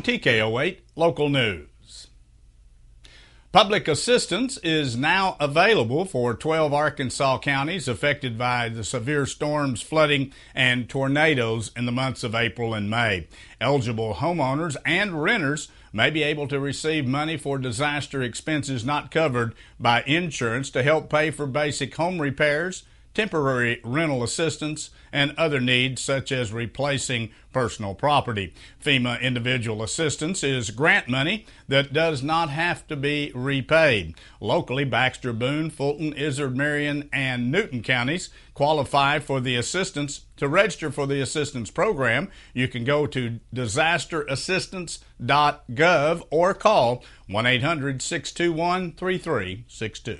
TKO8 Local News. Public assistance is now available for 12 Arkansas counties affected by the severe storms, flooding, and tornadoes in the months of April and May. Eligible homeowners and renters may be able to receive money for disaster expenses not covered by insurance to help pay for basic home repairs, temporary rental assistance, and other needs such as replacing personal property. FEMA individual assistance is grant money that does not have to be repaid. Locally, Baxter, Boone, Fulton, Izard, Marion, and Newton counties qualify for the assistance. To register for the assistance program, you can go to disasterassistance.gov or call 1-800-621-3362.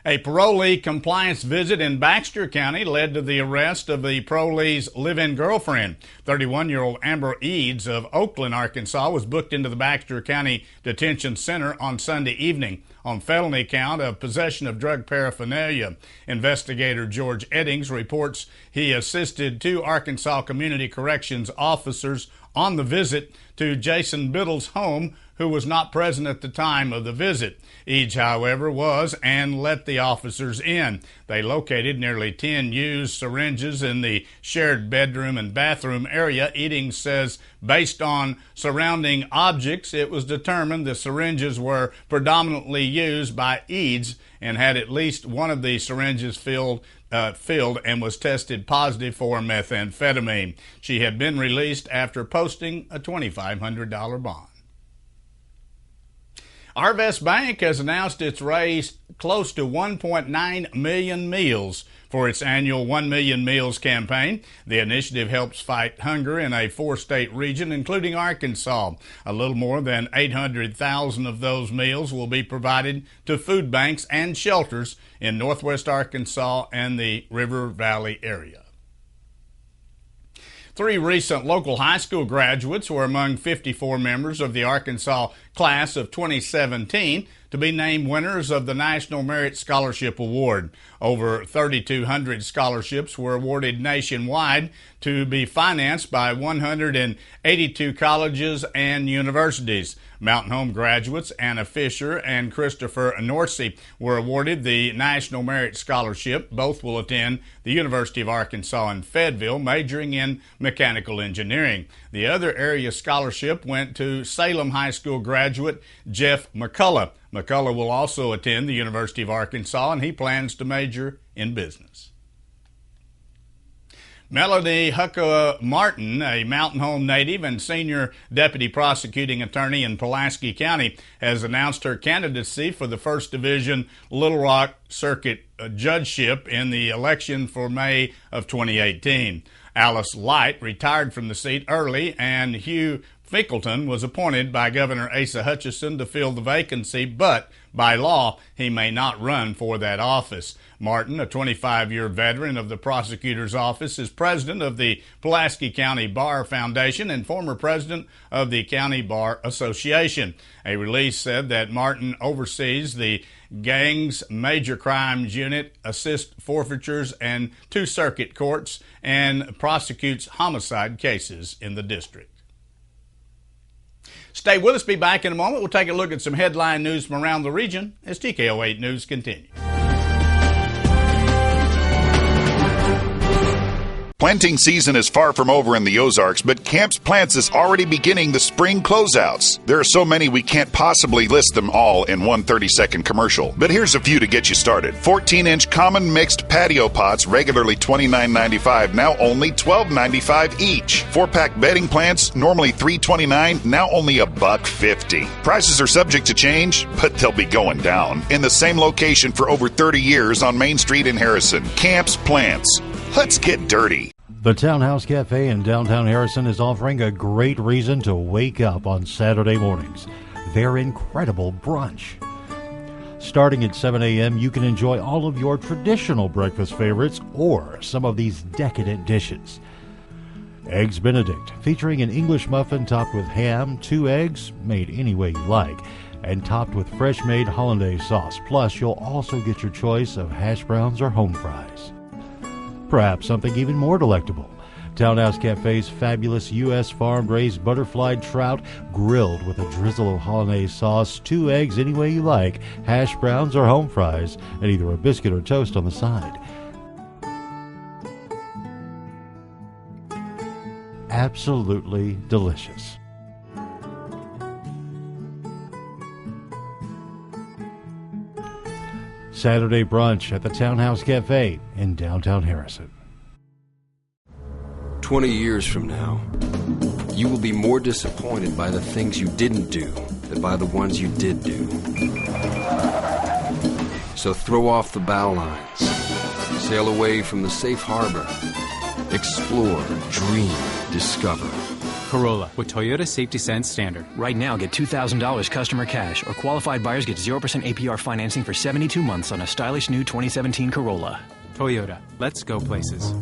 A parolee compliance visit in Baxter County led to the arrest of the parolee's live-in girlfriend. 31-year-old Amber Eads of Oakland, Arkansas, was booked into the Baxter County Detention Center on Sunday evening on felony count of possession of drug paraphernalia. Investigator George Eddings reports he assisted 2 Arkansas Community Corrections officers on the visit to Jason Biddle's home, who was not present at the time of the visit. Eads, however, was and let the officers in. They located nearly 10 used syringes in the shared bedroom and bathroom area. Eads says based on surrounding objects, it was determined the syringes were predominantly used by Eads and had at least one of the syringes filled and was tested positive for methamphetamine. She had been released after posting a $2,500 bond. Arvest Bank has announced it's raised close to 1.9 million meals for its annual 1 Million Meals campaign. The initiative helps fight hunger in a 4-state region, including Arkansas. A little more than 800,000 of those meals will be provided to food banks and shelters in northwest Arkansas and the River Valley area. 3 recent local high school graduates were among 54 members of the Arkansas class of 2017 to be named winners of the National Merit Scholarship Award. Over 3,200 scholarships were awarded nationwide to be financed by 182 colleges and universities. Mountain Home graduates Anna Fisher and Christopher Norsey were awarded the National Merit Scholarship. Both will attend the University of Arkansas in Fayetteville, majoring in mechanical engineering. The other area scholarship went to Salem High School graduate Jeff McCullough. McCullough will also attend the University of Arkansas, and he plans to major in business. Melody Hucka Martin, a Mountain Home native and senior deputy prosecuting attorney in Pulaski County, has announced her candidacy for the 1st Division Little Rock Circuit judgeship in the election for May of 2018. Alice Light retired from the seat early, and Hugh Fickleton was appointed by Governor Asa Hutchinson to fill the vacancy, but by law, he may not run for that office. Martin, a 25-year veteran of the prosecutor's office, is president of the Pulaski County Bar Foundation and former president of the County Bar Association. A release said that Martin oversees the Gangs Major Crimes Unit, assists forfeitures and 2 circuit courts, and prosecutes homicide cases in the district. Stay with us. Be back in a moment. We'll take a look at some headline news from around the region as TKO8 News continues. Planting season is far from over in the Ozarks, but Camps Plants is already beginning the spring closeouts. There are so many we can't possibly list them all in one 30-second commercial, but here's a few to get you started. 14-inch common mixed patio pots, regularly $29.95, now only $12.95 each. 4-pack bedding plants, normally $3.29, now only $1.50. Prices are subject to change, but they'll be going down. In the same location for over 30 years on Main Street in Harrison. Camps Plants. Let's get dirty. The Townhouse Cafe in downtown Harrison is offering a great reason to wake up on Saturday mornings. Their incredible brunch. Starting at 7 a.m., you can enjoy all of your traditional breakfast favorites or some of these decadent dishes. Eggs Benedict, featuring an English muffin topped with ham, 2 eggs, made any way you like, and topped with fresh-made hollandaise sauce. Plus, you'll also get your choice of hash browns or home fries. Perhaps something even more delectable. Townhouse Cafe's fabulous U.S. farm-raised butterfly trout grilled with a drizzle of hollandaise sauce, 2 eggs any way you like, hash browns or home fries, and either a biscuit or toast on the side. Absolutely delicious. Saturday brunch at the Townhouse Cafe in downtown Harrison. 20 years from now, you will be more disappointed by the things you didn't do than by the ones you did do. So throw off the bow lines, sail away from the safe harbor, explore, dream, discover. Corolla with Toyota Safety Sense Standard. Right now, get $2,000 customer cash, or qualified buyers get 0% APR financing for 72 months on a stylish new 2017 Corolla. Toyota, let's go places.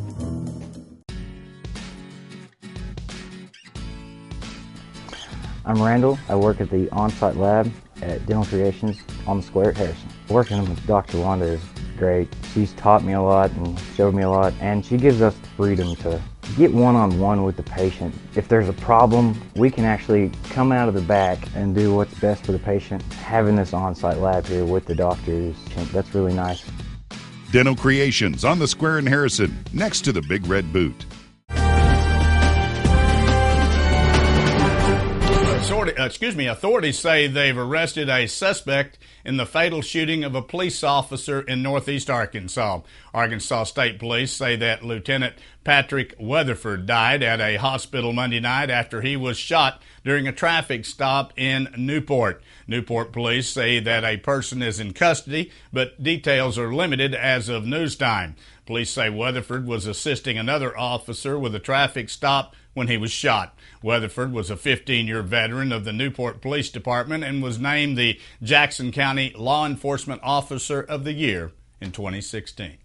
I'm Randall. I work at the on-site lab at Dental Creations on the square at Harrison. Working with Dr. Wanda is great. She's taught me a lot and showed me a lot, and she gives us the freedom to get one-on-one with the patient. If there's a problem, we can actually come out of the back and do what's best for the patient. Having this on-site lab here with the doctors, that's really nice. Dental Creations on the square in Harrison, next to the Big Red Boot. Authorities say they've arrested a suspect in the fatal shooting of a police officer in northeast Arkansas. Arkansas State Police say that Lieutenant Patrick Weatherford died at a hospital Monday night after he was shot during a traffic stop in Newport. Newport police say that a person is in custody, but details are limited as of news time. Police say Weatherford was assisting another officer with a traffic stop when he was shot. Weatherford was a 15-year veteran of the Newport Police Department and was named the Jackson County Law Enforcement Officer of the Year in 2016.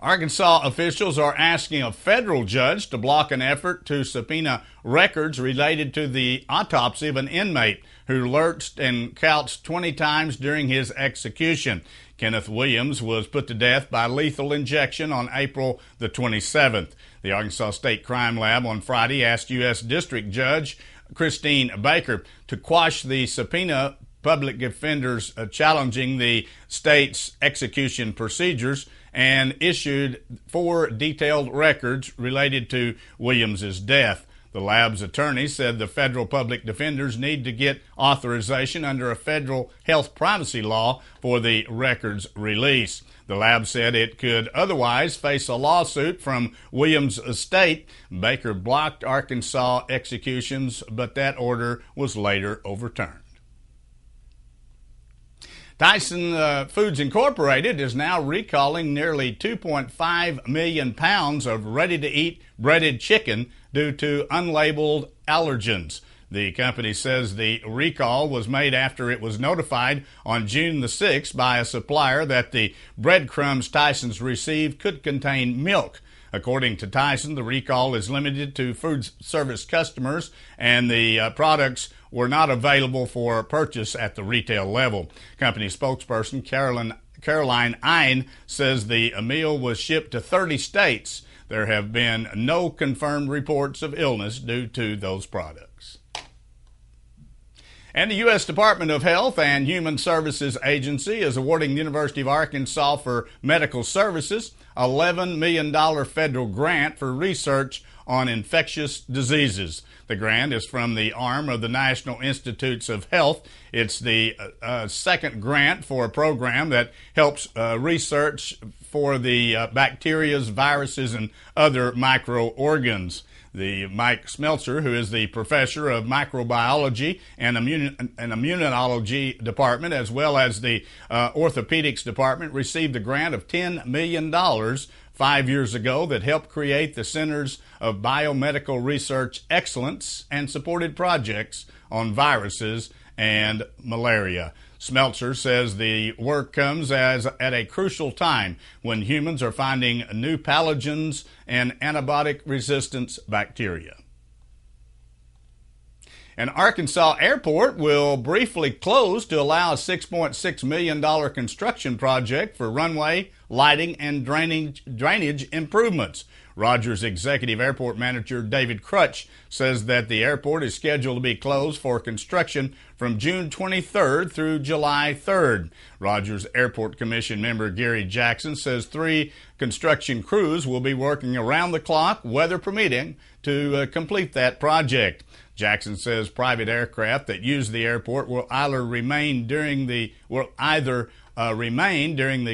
Arkansas officials are asking a federal judge to block an effort to subpoena records related to the autopsy of an inmate who lurched and couched 20 times during his execution. Kenneth Williams was put to death by lethal injection on April the 27th. The Arkansas State Crime Lab on Friday asked U.S. District Judge Christine Baker to quash the subpoena public defenders challenging the state's execution procedures and issued 4 detailed records related to Williams's death. The lab's attorney said the federal public defenders need to get authorization under a federal health privacy law for the records release. The lab said it could otherwise face a lawsuit from Williams' estate. Baker blocked Arkansas executions, but that order was later overturned. Tyson Foods Incorporated is now recalling nearly 2.5 million pounds of ready-to-eat breaded chicken due to unlabeled allergens. The company says the recall was made after it was notified on June the 6th by a supplier that the breadcrumbs Tyson's received could contain milk. According to Tyson, the recall is limited to food service customers, and the products were not available for purchase at the retail level. Company spokesperson Caroline Ein says the meal was shipped to 30 states. There have been no confirmed reports of illness due to those products. And the U.S. Department of Health and Human Services Agency is awarding the University of Arkansas for Medical Services a $11 million federal grant for research on infectious diseases. The grant is from the arm of the National Institutes of Health. It's the second grant for a program that helps research for the bacterias, viruses, and other microorganisms. The Mike Smeltzer, who is the professor of microbiology and immunology department, as well as the orthopedics department, received a grant of $10 million 5 years ago that helped create the Centers of Biomedical Research Excellence and supported projects on viruses and malaria. Smeltzer says the work comes at a crucial time when humans are finding new pathogens and antibiotic resistance bacteria. An Arkansas airport will briefly close to allow a $6.6 million construction project for runway, lighting, and drainage improvements. Rogers Executive Airport Manager David Crutch says that the airport is scheduled to be closed for construction from June 23rd through July 3rd. Rogers Airport Commission member Gary Jackson says 3 construction crews will be working around the clock, weather permitting, to complete that project. Jackson says private aircraft that use the airport will either remain during the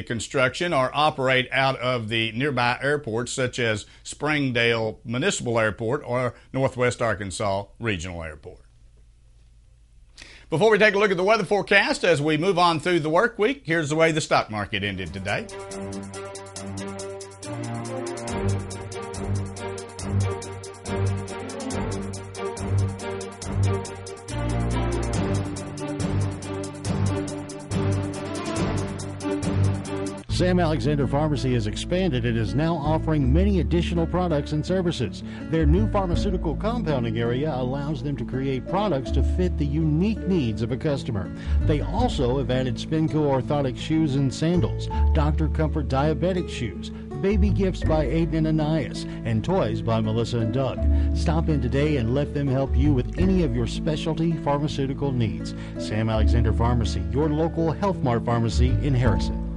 construction or operate out of the nearby airports such as Springdale Municipal Airport or Northwest Arkansas Regional Airport. Before we take a look at the weather forecast as we move on through the work week, here's the way the stock market ended today. Sam Alexander Pharmacy has expanded and is now offering many additional products and services. Their new pharmaceutical compounding area allows them to create products to fit the unique needs of a customer. They also have added Spinco orthotic shoes and sandals, Dr. Comfort diabetic shoes, baby gifts by Aiden and Anais, and toys by Melissa and Doug. Stop in today and let them help you with any of your specialty pharmaceutical needs. Sam Alexander Pharmacy, your local Health Mart pharmacy in Harrison.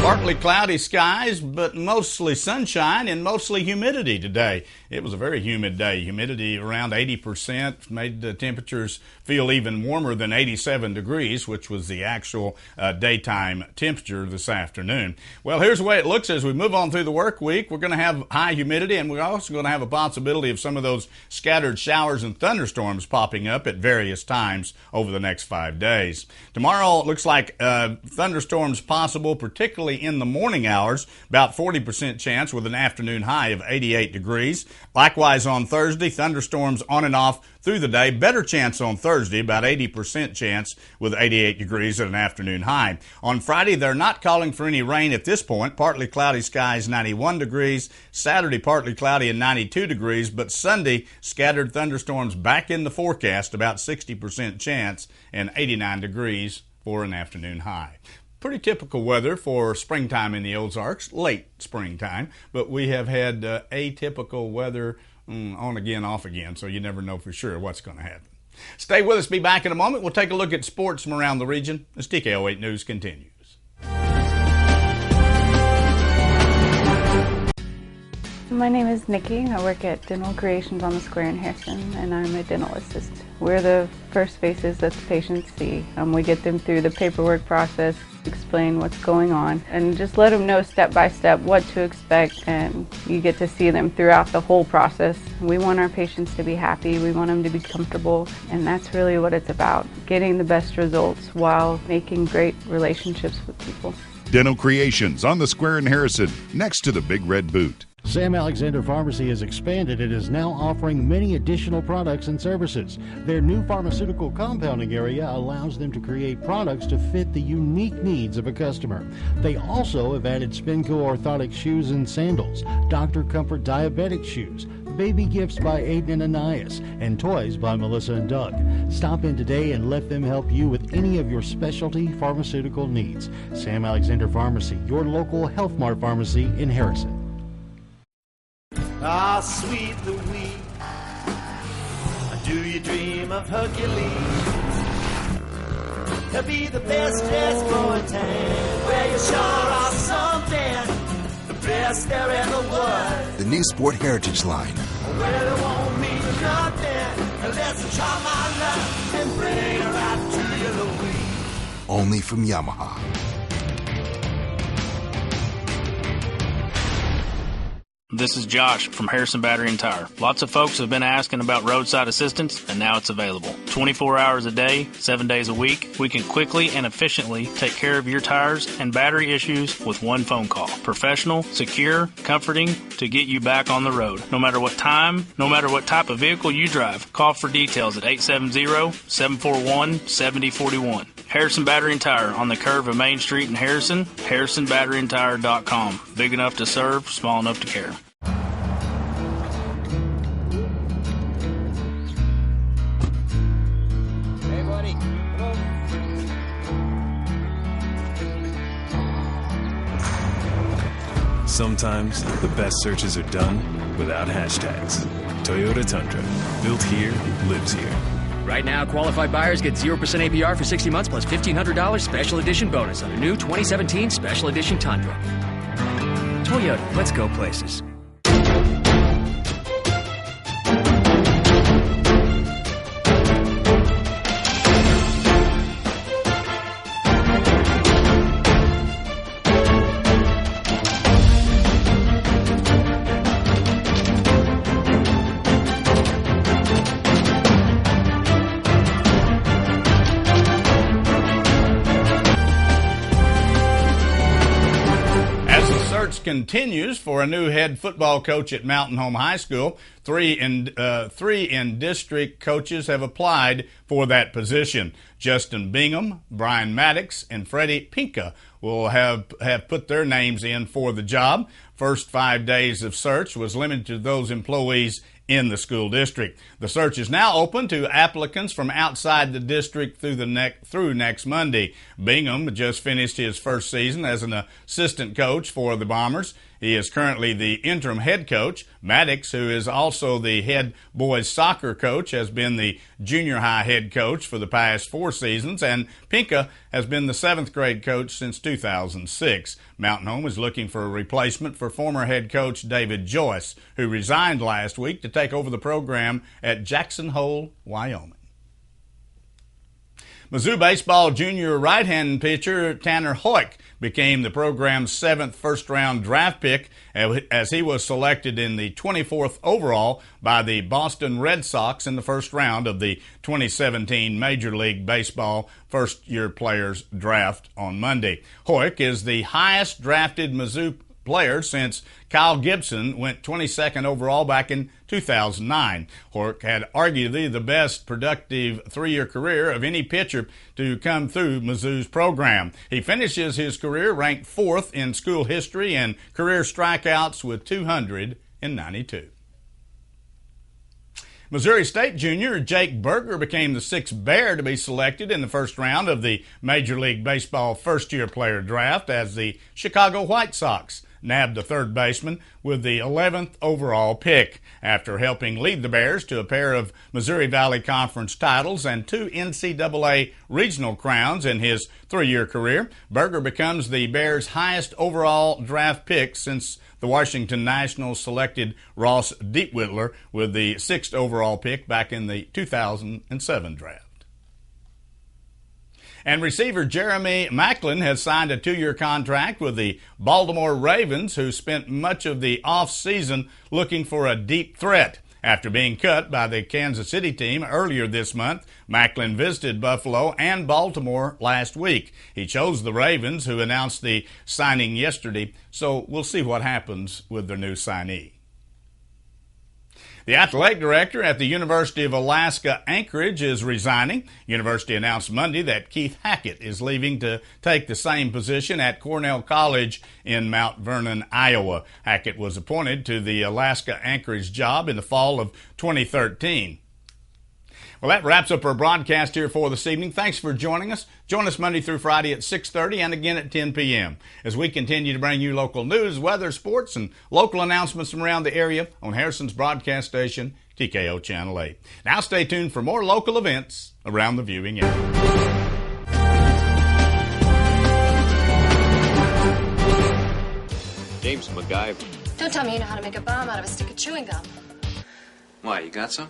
Partly cloudy skies, but mostly sunshine and mostly humidity today. It was a very humid day. Humidity around 80% made the temperatures feel even warmer than 87 degrees, which was the actual daytime temperature this afternoon. Well, here's the way it looks as we move on through the work week. We're going to have high humidity, and we're also going to have a possibility of some of those scattered showers and thunderstorms popping up at various times over the next 5 days. Tomorrow, it looks like thunderstorms possible, particularly in the morning hours, about 40% chance with an afternoon high of 88 degrees. Likewise on Thursday, thunderstorms on and off through the day. Better chance on Thursday, about 80% chance with 88 degrees at an afternoon high. On Friday, they're not calling for any rain at this point. Partly cloudy skies, 91 degrees. Saturday, partly cloudy and 92 degrees. But Sunday, scattered thunderstorms back in the forecast, about 60% chance and 89 degrees for an afternoon high. Pretty typical weather for springtime in the Ozarks, late springtime, but we have had atypical weather on again, off again, so you never know for sure what's going to happen. Stay with us, be back in a moment. We'll take a look at sports from around the region as TKO8 News continues. My name is Nikki. I work at Dental Creations on the Square in Harrison, and I'm a dental assist. We're the first faces that the patients see. We get them through the paperwork process, explain what's going on, and just let them know step by step what to expect, and you get to see them throughout the whole process. We want our patients to be happy, we want them to be comfortable, and that's really what it's about, getting the best results while making great relationships with people. Dental Creations on the Square in Harrison, next to the Big Red Boot. Sam Alexander Pharmacy has expanded and is now offering many additional products and services. Their new pharmaceutical compounding area allows them to create products to fit the unique needs of a customer. They also have added Spinco orthotic shoes and sandals, Dr. Comfort diabetic shoes, baby gifts by Aiden and Anais, and toys by Melissa and Doug. Stop in today and let them help you with any of your specialty pharmaceutical needs. Sam Alexander Pharmacy, your local Health Mart pharmacy in Harrison. Ah, sweet Louise, do you dream of Hercules? He'll be the best dressed boy in town, where you sure are something, the best there ever was. The new Sport Heritage line. Well, it won't mean nothing unless I try my luck and bring her out to you, Louise. Only from Yamaha. This is Josh from Harrison Battery and Tire. Lots of folks have been asking about roadside assistance, and now it's available. 24 hours a day, 7 days a week, we can quickly and efficiently take care of your tires and battery issues with one phone call. Professional, secure, comforting to get you back on the road. No matter what time, no matter what type of vehicle you drive, call for details at 870-741-7041. Harrison Battery and Tire on the curve of Main Street in Harrison, harrisonbatteryandtire.com. Big enough to serve, small enough to care. Hey, buddy. Hello. Sometimes the best searches are done without hashtags. Toyota Tundra. Built here, lives here. Right now, qualified buyers get 0% APR for 60 months plus $1,500 special edition bonus on the new 2017 Special Edition Tundra. Toyota, let's go places. Continues for a new head football coach at Mountain Home High School. Three in district coaches have applied for that position. Justin Bingham, Brian Maddox, and Freddie Pinka will have put their names in for the job. First 5 days of search was limited to those employees in the school district. The search is now open to applicants from outside the district through next Monday. Bingham just finished his first season as an assistant coach for the Bombers. He is currently the interim head coach. Maddox, who is also the head boys soccer coach, has been the junior high head coach for the past 4 seasons, and Pinka has been the 7th grade coach since 2006. Mountain Home is looking for a replacement for former head coach David Joyce, who resigned last week to take over the program at Jackson Hole, Wyoming. Mizzou baseball junior right-hand pitcher Tanner Hoyk became the program's 7th first-round draft pick as he was selected in the 24th overall by the Boston Red Sox in the first round of the 2017 Major League Baseball first-year players draft on Monday. Hoyk is the highest drafted Mizzou player since Kyle Gibson went 22nd overall back in 2009. Hoyk had arguably the best productive 3-year career of any pitcher to come through Mizzou's program. He finishes his career ranked 4th in school history and career strikeouts with 292. Missouri State junior Jake Berger became the 6th Bear to be selected in the first round of the Major League Baseball first-year player draft as the Chicago White Sox nabbed the third baseman with the 11th overall pick. After helping lead the Bears to a pair of Missouri Valley Conference titles and 2 NCAA regional crowns in his 3-year career, Berger becomes the Bears' highest overall draft pick since the Washington Nationals selected Ross Dietwitler with the 6th overall pick back in the 2007 draft. And receiver Jeremy Maclin has signed a 2-year contract with the Baltimore Ravens, who spent much of the offseason looking for a deep threat. After being cut by the Kansas City team earlier this month, Maclin visited Buffalo and Baltimore last week. He chose the Ravens, who announced the signing yesterday, so we'll see what happens with their new signee. The athletic director at the University of Alaska Anchorage is resigning. University announced Monday that Keith Hackett is leaving to take the same position at Cornell College in Mount Vernon, Iowa. Hackett was appointed to the Alaska Anchorage job in the fall of 2013. Well, that wraps up our broadcast here for this evening. Thanks for joining us. Join us Monday through Friday at 6:30 and again at 10 p.m. as we continue to bring you local news, weather, sports, and local announcements from around the area on Harrison's broadcast station, TKO Channel 8. Now stay tuned for more local events around the viewing area. James MacGyver. Don't tell me you know how to make a bomb out of a stick of chewing gum. Why, you got some?